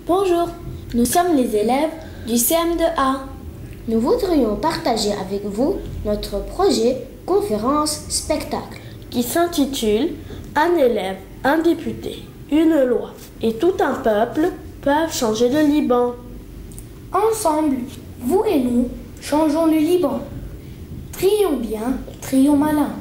Bonjour, nous sommes les élèves du CM2A. Nous voudrions partager avec vous notre projet conférence-spectacle qui s'intitule « Un élève, un député, une loi et tout un peuple peuvent changer le Liban ». Ensemble, vous et nous, changeons le Liban. Trions bien, trions malin.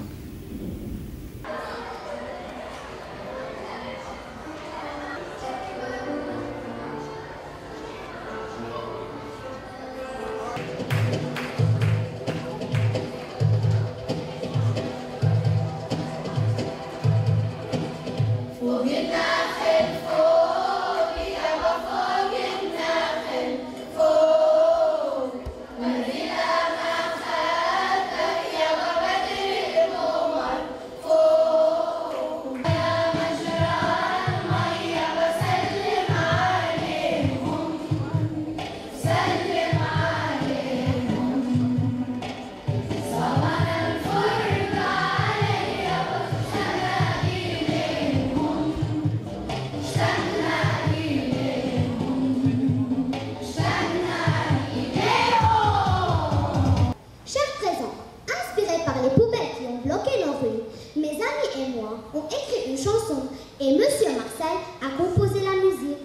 ont écrit une chanson et Monsieur Marcel a composé la musique.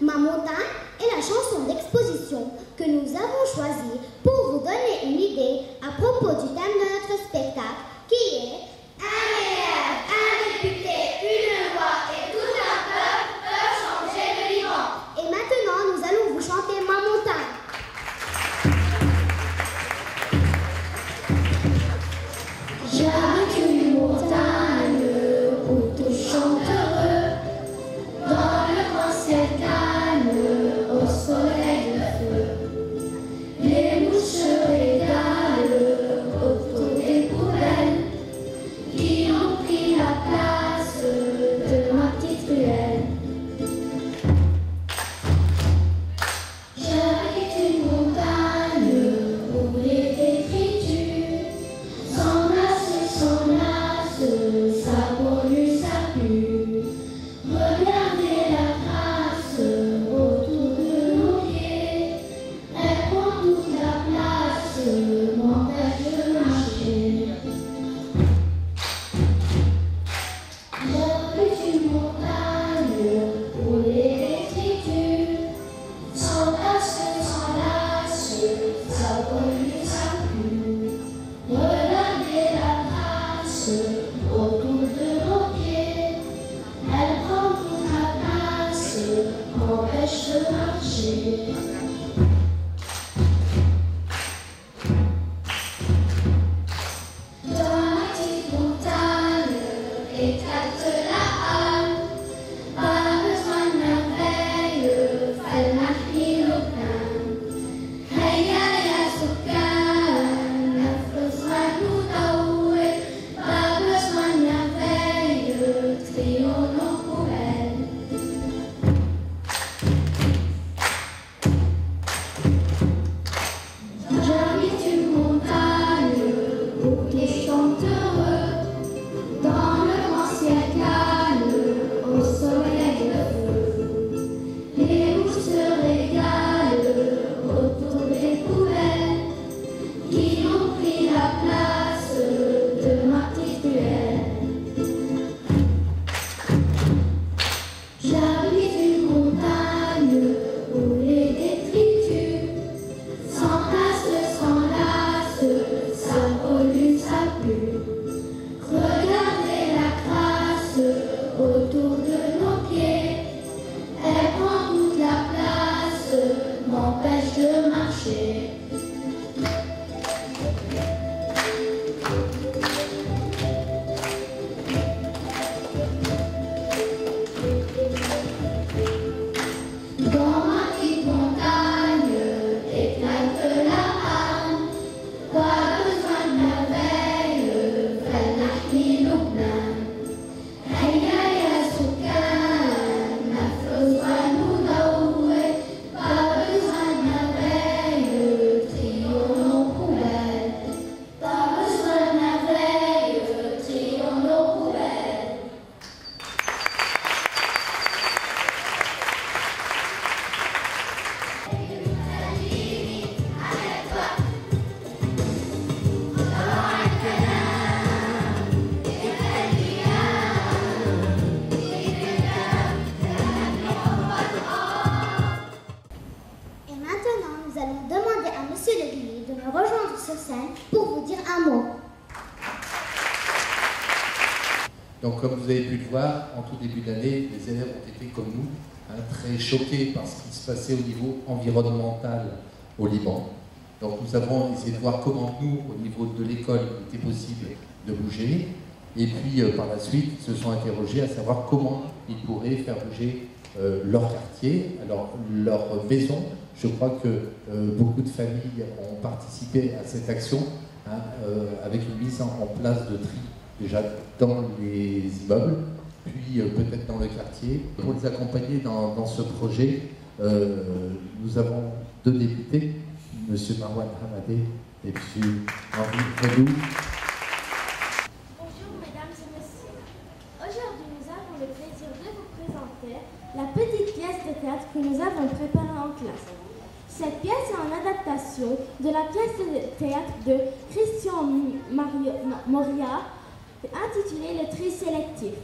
Ma montagne est la chanson d'exposition que nous avons choisie pour vous donner une idée à propos du thème de notre spectacle qui est un élève, un député, une loi et tout un peuple peuvent changer le Liban. Et maintenant, nous allons vous chanter Ma montagne. J'habite une montagne où tout chante heureux, dans le grand ciel calme, au soleil de feu. Les mouches régalent autour des poubelles qui ont pris la place de ma petite ruelle. J'habite une montagne où les détritus ça pollue, ça pue. Regardez la trace autour de nos pieds. Elle prend toute la place, m'empêche de marcher. J'habite une montagne où les détritus s'enlacent, ça pollue, ça pue. Regardez la trace autour de nos pieds, elle prend toute la place, m'empêche de marcher. Dans ma petite montagne éclate la halle, pas besoin de merveille, elle n'a pris le plein. Hey, hey, hey, soukan, la flosse pas besoin de merveille, trions nos poubelles. J'habite une montagne où les chants heureux, dans le grand ciel Donc comme vous avez pu le voir, en tout début d'année, les élèves ont été comme nous, très choqués par ce qui se passait au niveau environnemental au Liban. Donc nous avons essayé de voir comment nous, au niveau de l'école, il était possible de bouger. Et puis par la suite, ils se sont interrogés à savoir comment ils pourraient faire bouger leur quartier, alors leur maison. Je crois que beaucoup de familles ont participé à cette action, avec une mise en place de tri déjà dans les immeubles, puis peut-être dans le quartier. Pour les accompagner dans ce projet, nous avons deux députés, M. Marwan Hamadé et M. Henri Redou. Bonjour mesdames et messieurs. Aujourd'hui nous avons le plaisir de vous présenter la petite pièce de théâtre que nous avons préparée en classe. Cette pièce est en adaptation de la pièce de théâtre de Christian Moria intitulée Le tri sélectif.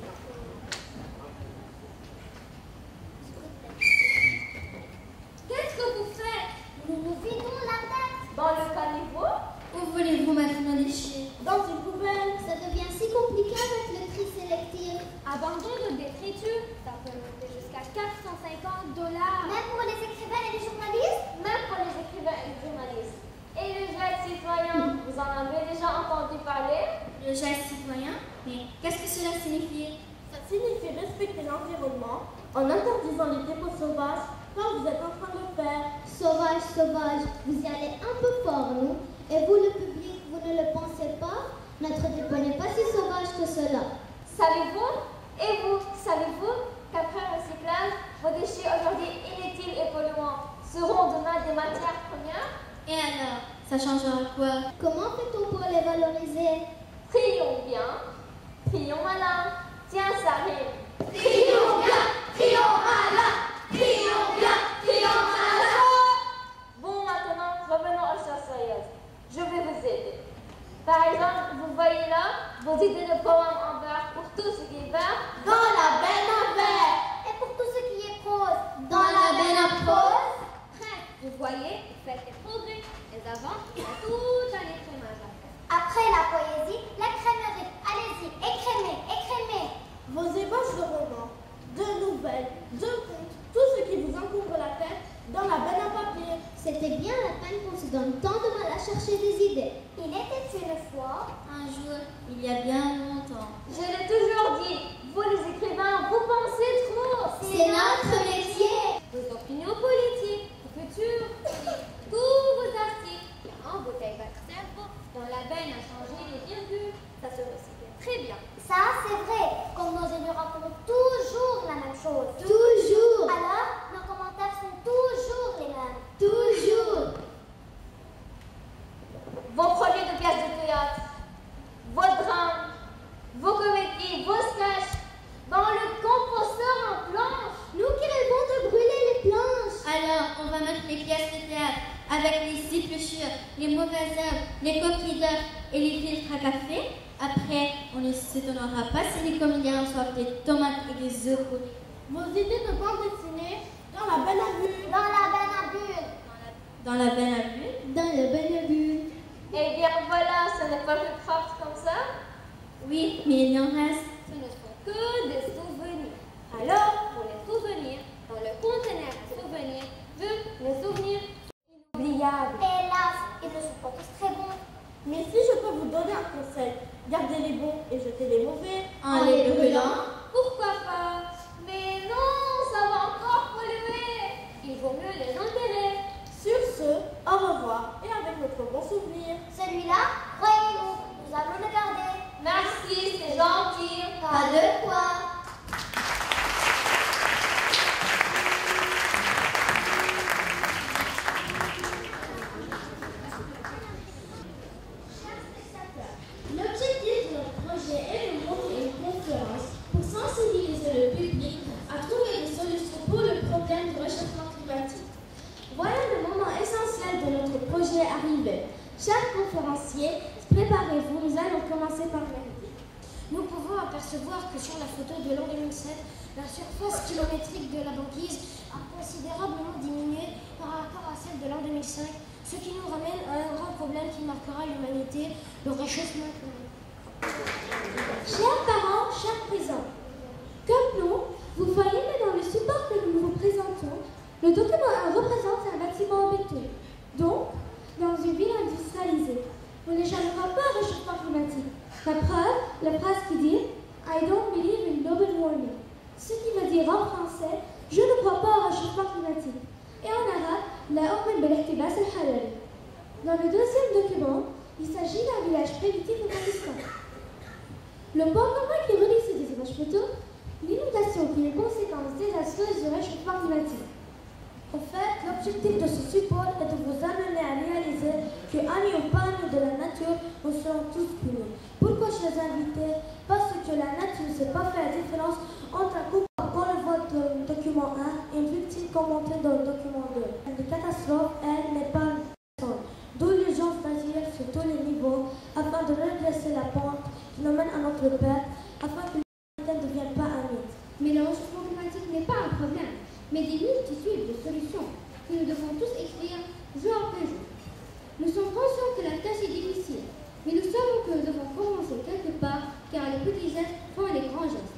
Qu'est-ce que vous faites? Nous nous vidons la tête. Dans le caniveau, Où voulez-vous mettre nos déchets? dans une poubelle, Ça devient si compliqué avec le tri sélectif. Abandon de détritus, ça peut monter jusqu'à $450. Même pour les écrivains et les journalistes? Même pour les écrivains et les journalistes. Et le geste citoyen, vous en avez déjà entendu parler? Le geste citoyen? Mais qu'est-ce que cela signifie? ça signifie respecter l'environnement en interdisant les dépôts sauvages quand vous êtes en train de le faire. Sauvage, sauvage, vous y allez un peu fort, non? Et vous, le public, vous ne le pensez pas? Notre dépôt n'est pas si sauvage que cela. Savez-vous, et vous, savez-vous qu'après le recyclage, vos déchets aujourd'hui inutiles et polluants seront demain des matières premières? Et alors, ça changera quoi? Comment fait-on pour les valoriser? Trions bien, trions malin. Tiens, ça rime. Trions bien, trions malin, trions bien, trions malin. Bon, maintenant, revenons aux choses sérieuses. Je vais vous aider. Par exemple, vous voyez là vos idées de poèmes en vers pour tout ce qui est vert Dans la benne à verre. Et pour tout ce qui est prose? Dans la benne à prose. Vous voyez, vous faites des progrès. Mais avant, il y a tout un écrémage à faire. Après la poésie, la crèmerie. Allez-y, écrémez, écrémez. Vos ébauches de romans, de nouvelles, de contes, tout ce qui vous encombre la tête dans la benne à papier. C'était bien la peine qu'on se donne tant de mal à chercher des idées. Il était une fois, un jour, il y a bien longtemps. Je l'ai toujours dit, vous les écrivains, vous pensez trop. C'est notre métier. Vos opinions politiques, vos futurs, tous vos articles, en bouteille votre cerveau, dans la benne à changer les virgules, ça se recycle très bien. Ça, c'est vrai. Comme nos élus racontent toujours la même chose. Toujours. Alors, nos commentaires sont toujours les mêmes. Toujours. Vos projets de pièces de théâtre, vos drames, vos comédies, vos sketchs, dans le composteur en planche. Nous qui rêvons de brûler les planches. Alors, on va mettre les pièces de théâtre avec les épluchures, les mauvaises herbes, les coquilles d'œufs et les filtres à café. Après, on ne s'étonnera pas si les comédiens reçoivent des tomates et des œufs pourris. Vos idées de bande dessinée dans la benne à bulles. Dans la benne à bulles. Dans la benne à bulles. Dans la benne à bulles. Eh bien voilà, ce n'est pas que craft comme ça. Oui, mais il en reste. Ce ne sont que des souvenirs. Alors, pour les souvenirs, dans le conteneur à souvenirs, les souvenirs inoubliables. Hélas, ils ne sont pas tous très bons. Mais si je peux vous donner un conseil, gardez les bons et jetez les mauvais. En les brûlant. Pourquoi pas? Mais non, ça va encore polluer. Il vaut mieux les enterrer. Sur ce, au revoir et avec notre bon souvenir. Celui-là, croyez-nous, nous allons le garder. Merci, c'est gentil. Pas de quoi. L'objectif de notre projet est de monter une conférence pour sensibiliser le public à trouver des solutions pour le problème du réchauffement climatique. Voilà le moment essentiel de notre projet arrivé. Chers conférenciers, préparez-vous, nous allons commencer par mercredi. Nous pouvons apercevoir que sur la photo de l'an 2007, la surface kilométrique de la banquise a considérablement diminué par rapport à celle de l'an 2005, ce qui nous ramène à un grand problème qui marquera l'humanité, le réchauffement climatique. Chers parents, chers Le document 1 représente un bâtiment en béton. Donc, dans une ville industrialisée, on n'échappera pas au réchauffement climatique. La preuve, la phrase qui dit « I don't believe in global warming », ce qui veut dire en français « Je ne crois pas au réchauffement climatique ». Et en arabe « La أؤمن بالاحتباس الحراري ». Dans le deuxième document, il s'agit d'un village primitif au Pakistan. Le point commun qui relie ces deux images photos, l'inondation qui est une conséquence désastreuse du réchauffement climatique. En fait, l'objectif de ce support est de vous amener à réaliser que année ou pas de la nature, nous serons tous punis. Pourquoi je les ai invités? Parce que la nature ne sait pas faire la différence entre un couple qu'on le voit dans le document 1 et une victime commentée dans le document 2. Une catastrophe, elle, n'est pas une personne. D'où l'urgence d'agir sur tous les niveaux afin de redresser la pente qui nous mène à notre perte, afin que l'humanité ne devienne pas un mythe. Mais le réchauffement climatique n'est pas un problème, mais des multitudes de solutions que nous devons tous écrire jour après jour. Nous sommes conscients que la tâche est difficile, mais nous savons que nous devons commencer quelque part, car les petits gestes font les grands gestes.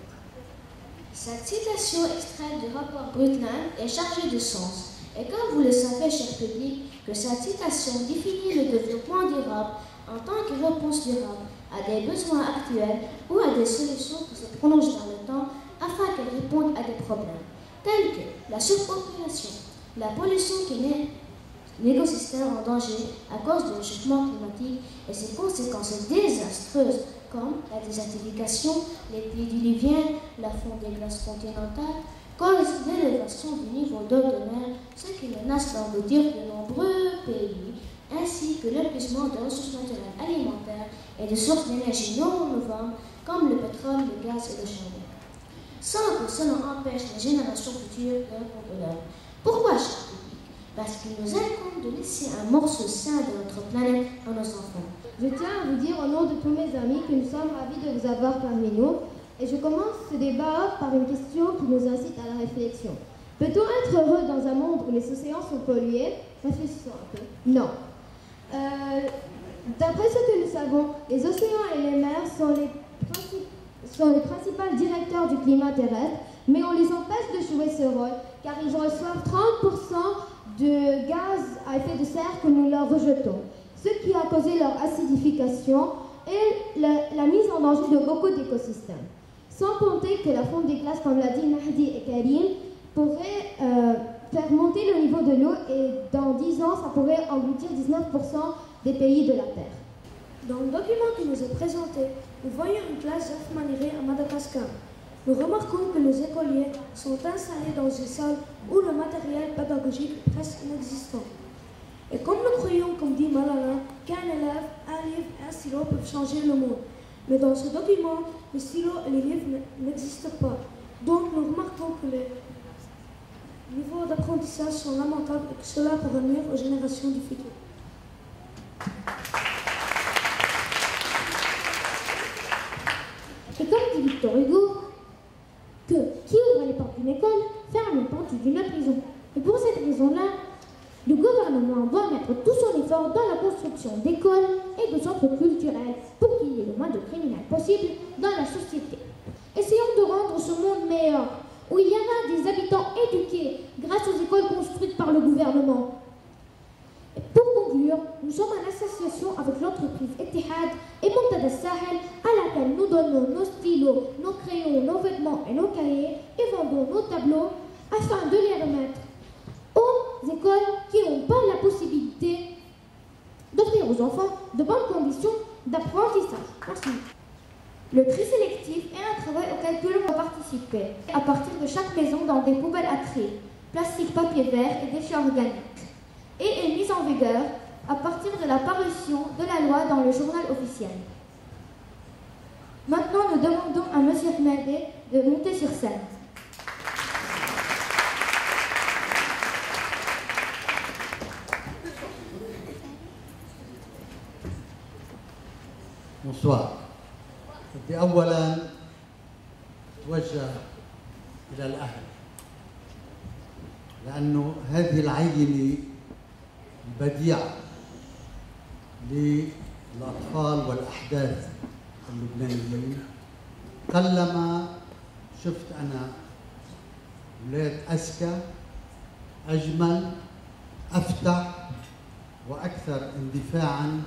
Cette citation extraite du rapport Brundtland est chargée de sens. Et comme vous le savez, cher public, que cette citation définit le développement durable en tant que réponse durable à des besoins actuels ou à des solutions qui se prolongent dans le temps afin qu'elles répondent à des problèmes, tels que la surpopulation, la pollution qui met l'écosystème en danger à cause du réchauffement climatique et ses conséquences désastreuses comme la désertification, les pluies diluviennes, la fonte des glaces continentales, cause l'élévation du niveau d'eau de mer, ce qui menace d'engloutir de nombreux pays, ainsi que l'épuisement de ressources naturelles alimentaires et de sources d'énergie non renouvelables comme le pétrole, le gaz et le charbon. Sans que cela empêche les générations futures de répondre à l'heure. Pourquoi, cher public? Parce qu'il nous incombe de laisser un morceau sain de notre planète à nos enfants. Je tiens à vous dire au nom de tous mes amis que nous sommes ravis de vous avoir parmi nous. Et je commence ce débat par une question qui nous incite à la réflexion. Peut-on être heureux dans un monde où les océans sont pollués? Réfléchissons un peu. Non. D'après ce que nous savons, les océans et les mers sont les principaux directeurs du climat terrestre, mais on les empêche de jouer ce rôle, car ils reçoivent 30% de gaz à effet de serre que nous leur rejetons, ce qui a causé leur acidification et la mise en danger de beaucoup d'écosystèmes. Sans compter que la fonte des glaces, comme l'a dit Mahdi et Karim, pourrait faire monter le niveau de l'eau et dans 10 ans, ça pourrait engloutir 19% des pays de la Terre. Dans le document qui nous est présenté, nous voyons une classe d'Afmaniré à Madagascar. Nous remarquons que les écoliers sont installés dans une salle où le matériel pédagogique est presque inexistant. Et comme nous croyons, comme dit Malala, qu'un élève, un livre et un stylo peuvent changer le monde. Mais dans ce document, les stylos et les livres n'existent pas. Donc nous remarquons que les niveaux d'apprentissage sont lamentables et que cela peut revenir aux générations du futur. Et comme dit Victor Hugo, que qui ouvre les portes d'une école ferme les portes d'une prison. Et pour cette raison-là, le gouvernement doit mettre tout son effort dans la construction d'écoles et de centres culturels pour qu'il y ait le moins de criminels possible dans la société. Essayons de rendre ce monde meilleur, où il y aura des habitants éduqués grâce aux écoles construites par le gouvernement. Et pour conclure, nous sommes en association avec l'entreprise Etihad et Montada Sahel, à laquelle nous donnons nos stylos, nos crayons, nos vêtements et nos cahiers et vendons nos tableaux afin de les remettre aux écoles qui n'ont pas la possibilité d'offrir aux enfants de bonnes conditions d'apprentissage. Merci. Le tri sélectif est un travail auquel tout le monde peut participer, à partir de chaque maison dans des poubelles à tri, plastique, papier vert et déchets organiques, et est mise en vigueur à partir de la parution de la loi dans le journal officiel. Maintenant, nous demandons à M. Hmedé de monter sur scène. Bonsoir. بدي أولاً أتوجه إلى الأهل لأنه هذه العينة البديعة للأطفال والأحداث اللبنانيين قلما شفت أنا أولاد أذكى أجمل، أفتح وأكثر اندفاعاً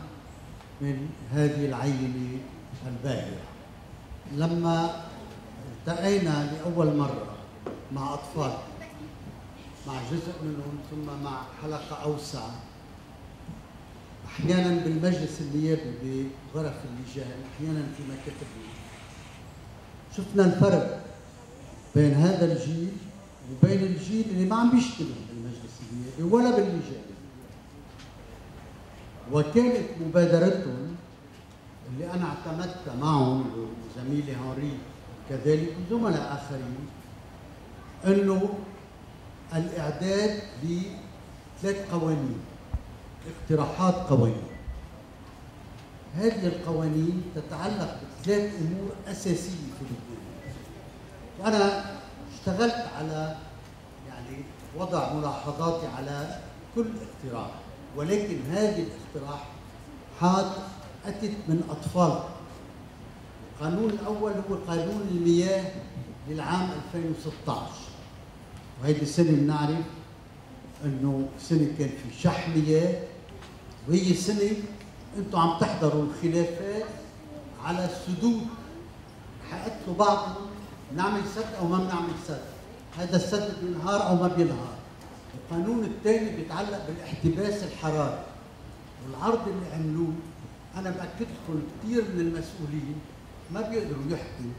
من هذه العينة الباهرة. لما التقينا لأول مرة مع أطفال، مع جزء منهم ثم مع حلقة أوسع، أحياناً بالمجلس النيابي بغرف اللجان، أحياناً في مكاتبنا، شفنا الفرق بين هذا الجيل وبين الجيل اللي ما عم بيشتغل بالمجلس النيابي ولا باللجان. وكانت مبادرتهم اللي أنا اعتمدت معهم وزميلي هنري كذلك وزملاء آخرين أنه الإعداد لثلاث قوانين، اقتراحات قوانين. هذه القوانين تتعلق بثلاث أمور أساسية في لبنان. وأنا اشتغلت على يعني وضع ملاحظاتي على كل اقتراح، ولكن هذه الاقتراحات أتت من أطفال. القانون الأول هو قانون المياه للعام 2016، وهذه السنة بنعرف أنه سنة كان في شح مياه، وهي سنة أنتم عم تحضروا الخلافات على السدود. حققتوا بعضهم نعمل سد أو ما بنعمل سد، هذا السد بينهار أو ما بينهار. القانون الثاني بيتعلق بالاحتباس الحراري، والعرض اللي عملوه أنا بأكد لكم كثير من المسؤولين ما بيقدروا يحكوا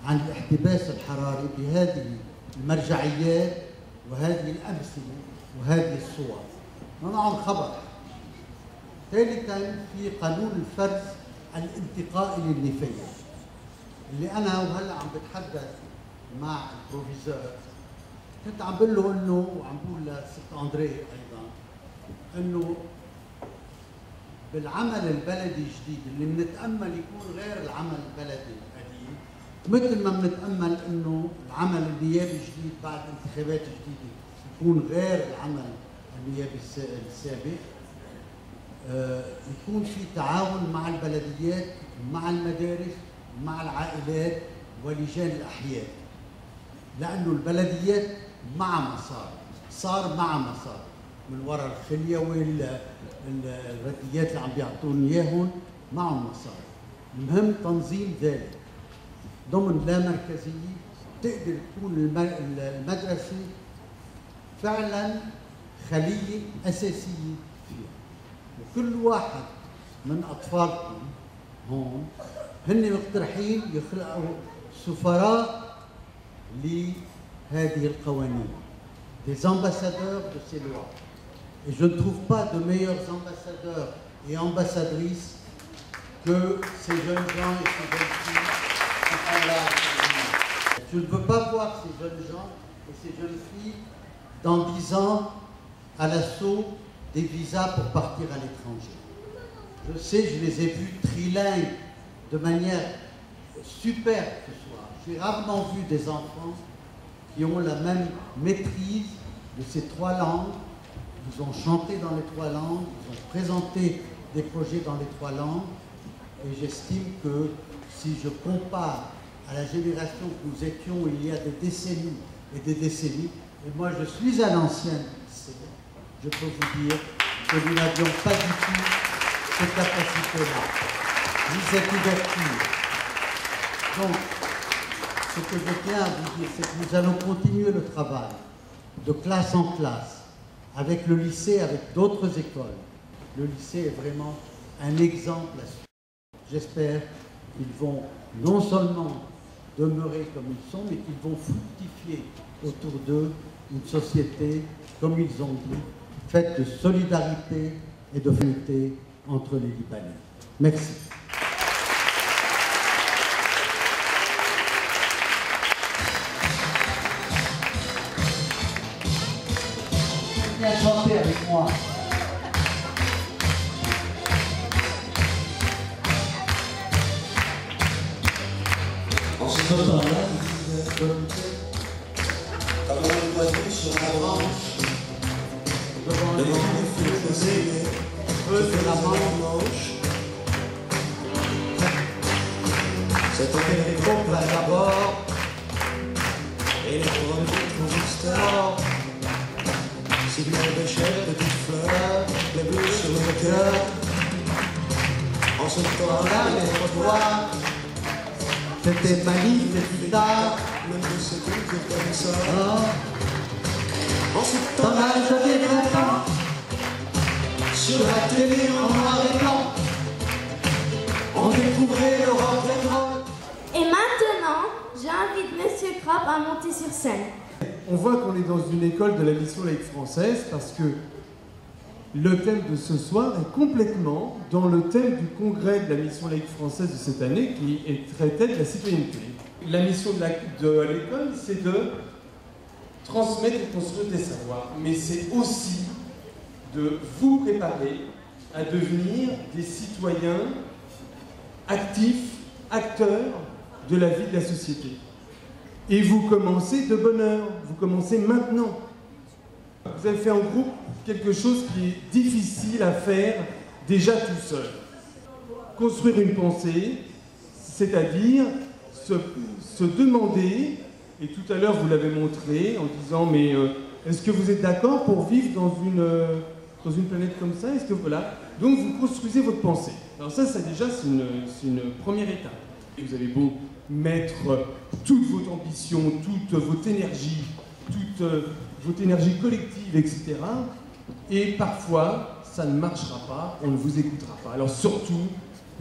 عن الاحتباس الحراري بهذه المرجعيات وهذه الأمثلة وهذه الصور، ما معهم خبر. ثالثاً في قانون الفرز الانتقائي للنفايات، اللي أنا وهلا عم بتحدث مع البروفيسور كنت عم بقول له انه وعم بقول لست اندري ايضا انه بالعمل البلدي الجديد اللي بنتامل يكون غير العمل البلدي القديم، مثل ما بنتامل انه العمل النيابي الجديد بعد انتخابات جديده يكون غير العمل النيابي السابق، يكون في تعاون مع البلديات ومع المدارس ومع العائلات ولجان الاحياء، لانه البلديات مع مسار صار مع مسار من وراء الخليه والرديات اللي عم بيعطون اياهم معهم مسار. المهم تنظيم ذلك ضمن لا مركزيه تقدر تكون المدرسه فعلا خليه اساسيه فيها. وكل واحد من اطفالكم هون هن مقترحين يخلقوا سفراء لهذه القوانين، des ambassadeurs de ces lois. Et je ne trouve pas de meilleurs ambassadeurs et ambassadrices que ces jeunes gens et ces jeunes filles qui sont là. Je ne veux pas voir ces jeunes gens et ces jeunes filles dans 10 ans à l'assaut des visas pour partir à l'étranger. Je sais, je les ai vus trilingues de manière super ce soir. J'ai rarement vu des enfants qui ont la même maîtrise de ces 3 langues. Ils ont chanté dans les 3 langues, ils ont présenté des projets dans les 3 langues. Et j'estime que si je compare à la génération que nous étions il y a des décennies et des décennies, et moi je suis à l'ancienne, je peux vous dire que nous n'avions pas du tout cette capacité-là, ni cette ouverture. Donc, ce que je tiens à vous dire, c'est que nous allons continuer le travail de classe en classe, avec le lycée, avec d'autres écoles. Le lycée est vraiment un exemple à suivre. J'espère qu'ils vont non seulement demeurer comme ils sont, mais qu'ils vont fructifier autour d'eux une société, comme ils ont dit, faite de solidarité et de fraternité entre les Libanais. Merci. Viens chanter avec moi. En ce temps-là, comme un oiseau sur la branche, devant le vent du feu posé, feu de la manche. cette opérée Va d'abord et les premiers touristes ce temps-là, Là, les trottoirs, c'était magnifique, tard. même de ce truc comme ça. Oh, En ce dans temps-là, l'âge des 20 ans, sur la télé en noir et blanc, on découvrait le rock'n'roll. Et maintenant, j'invite Monsieur Krapp à monter sur scène. On voit qu'on est dans une école de la mission laïque française parce que le thème de ce soir est complètement dans le thème du congrès de la mission laïque française de cette année qui traitait de la citoyenneté. La mission de l'école, c'est de transmettre et construire des savoirs, mais c'est aussi de vous préparer à devenir des citoyens actifs, acteurs de la vie de la société. Et vous commencez de bonne heure, vous commencez maintenant. Vous avez fait en groupe quelque chose qui est difficile à faire déjà tout seul. Construire une pensée, c'est-à-dire se demander, et tout à l'heure vous l'avez montré en disant mais est-ce que vous êtes d'accord pour vivre dans une planète comme ça? Est-ce que voilà? Donc vous construisez votre pensée. Alors ça déjà c'est une première étape. Et vous avez beau mettre toute votre ambition, toute votre énergie collective, etc. Et parfois, ça ne marchera pas, on ne vous écoutera pas. Alors surtout,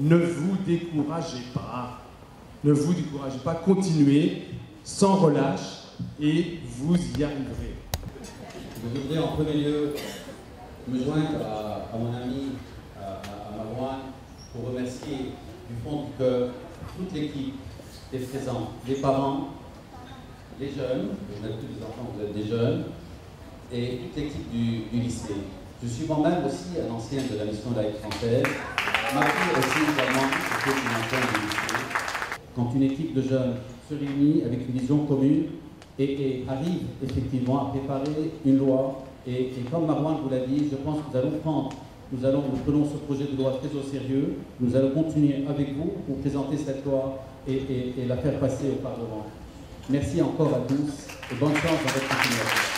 ne vous découragez pas. Ne vous découragez pas, continuez sans relâche et vous y arriverez. Je voudrais en premier lieu me joindre à mon ami, à Marouane, pour remercier du fond du cœur toute l'équipe des présents, les parents, les jeunes, vous n'êtes plus des enfants, vous êtes des jeunes, et toute l'équipe du lycée. Je suis moi-même aussi un ancien de la mission laïque française, ma fille aussi également, c'était une ancienne du lycée. Quand une équipe de jeunes se réunit avec une vision commune et arrive effectivement à préparer une loi, et comme Marouane vous l'a dit, je pense que nous prenons ce projet de loi très au sérieux, nous allons continuer avec vous pour présenter cette loi et la faire passer au Parlement. Merci encore à tous et bonne chance dans votre continuation.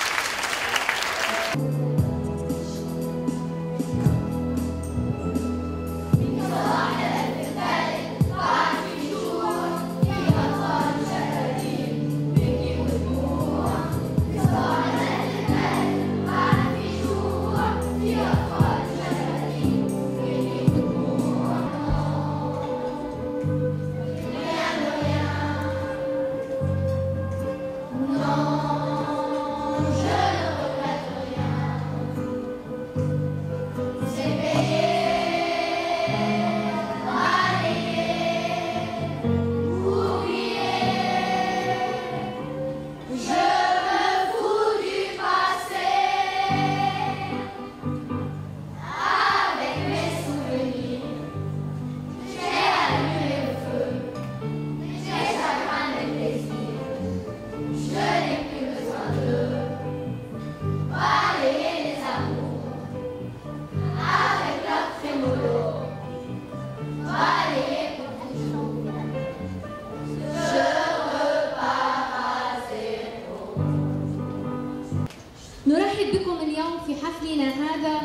نرحب بكم اليوم في حفلنا هذا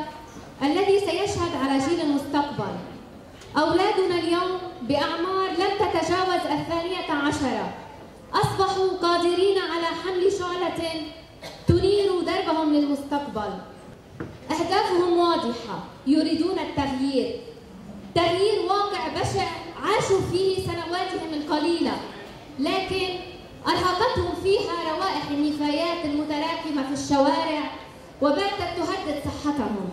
الذي سيشهد على جيل المستقبل. أولادنا اليوم بأعمار لم تتجاوز 12 أصبحوا قادرين على حمل شعلة تنير دربهم للمستقبل. أهدافهم واضحة، يريدون التغيير، تغيير واقع بشع عاشوا فيه سنواتهم القليلة، لكن أرهقتهم فيها روائح النفايات المتراكمة في الشوارع وباتت تهدد صحتهم.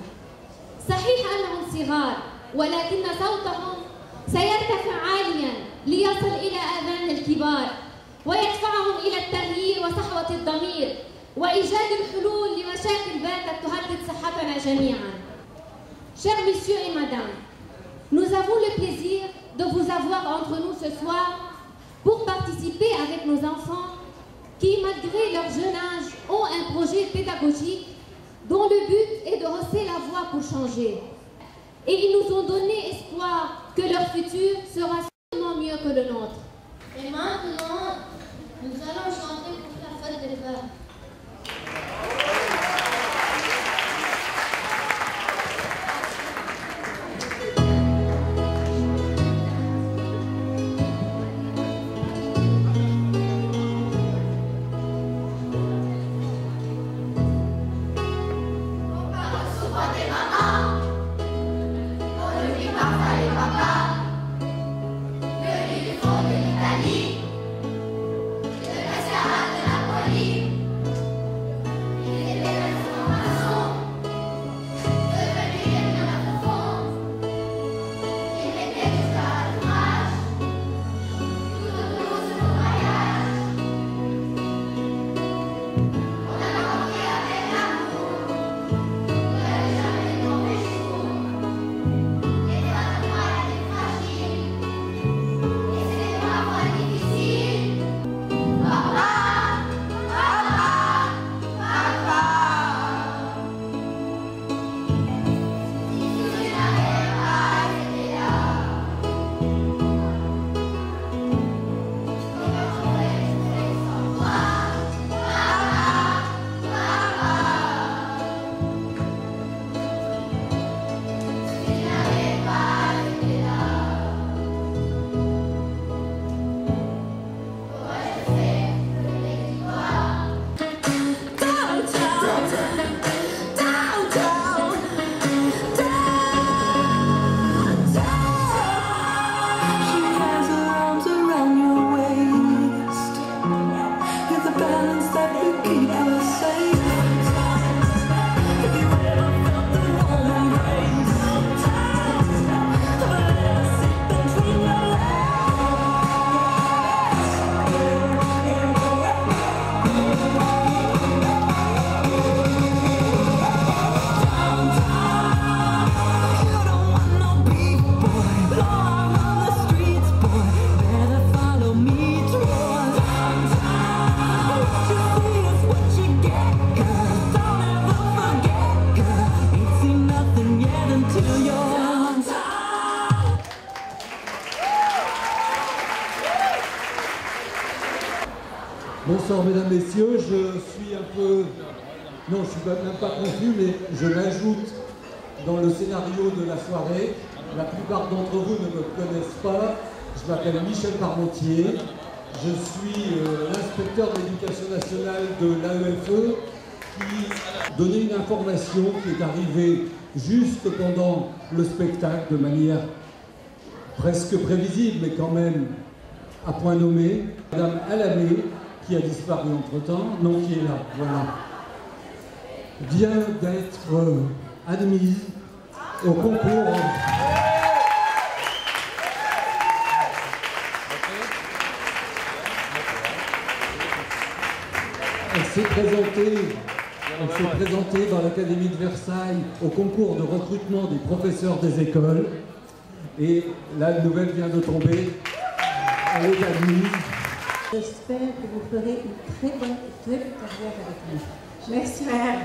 صحيح أنهم صغار، ولكن صوتهم سيرتفع عاليا ليصل إلى آذان الكبار ويدفعهم إلى التغيير وصحوة الضمير وإيجاد الحلول لمشاكل باتت تهدد صحتنا جميعا. Chers messieurs et madame, nous avons le plaisir de vous avoir entre nous ce soir pour participer avec nos enfants qui, malgré leur jeune âge, ont un projet pédagogique dont le but est de hausser la voix pour changer. Et ils nous ont donné espoir que leur futur sera sûrement mieux que le nôtre. Et maintenant, nous allons chanter pour la fête des pères. Bonsoir mesdames, messieurs, je suis un peu... Non, je suis même pas confus, mais je m'ajoute dans le scénario de la soirée. La plupart d'entre vous ne me connaissent pas. Je m'appelle Michel Parmentier. Je suis l'inspecteur de l'éducation nationale de l'AEFE qui donnait une information qui est arrivée juste pendant le spectacle de manière presque prévisible, mais quand même à point nommé. Madame Alamé, qui a disparu entre-temps, non, qui est là, voilà, vient d'être admise au concours. Elle s'est présentée dans l'Académie de Versailles au concours de recrutement des professeurs des écoles. Et la nouvelle vient de tomber. Elle est admise. J'espère que vous ferez une très bonne carrière avec nous. J'espère.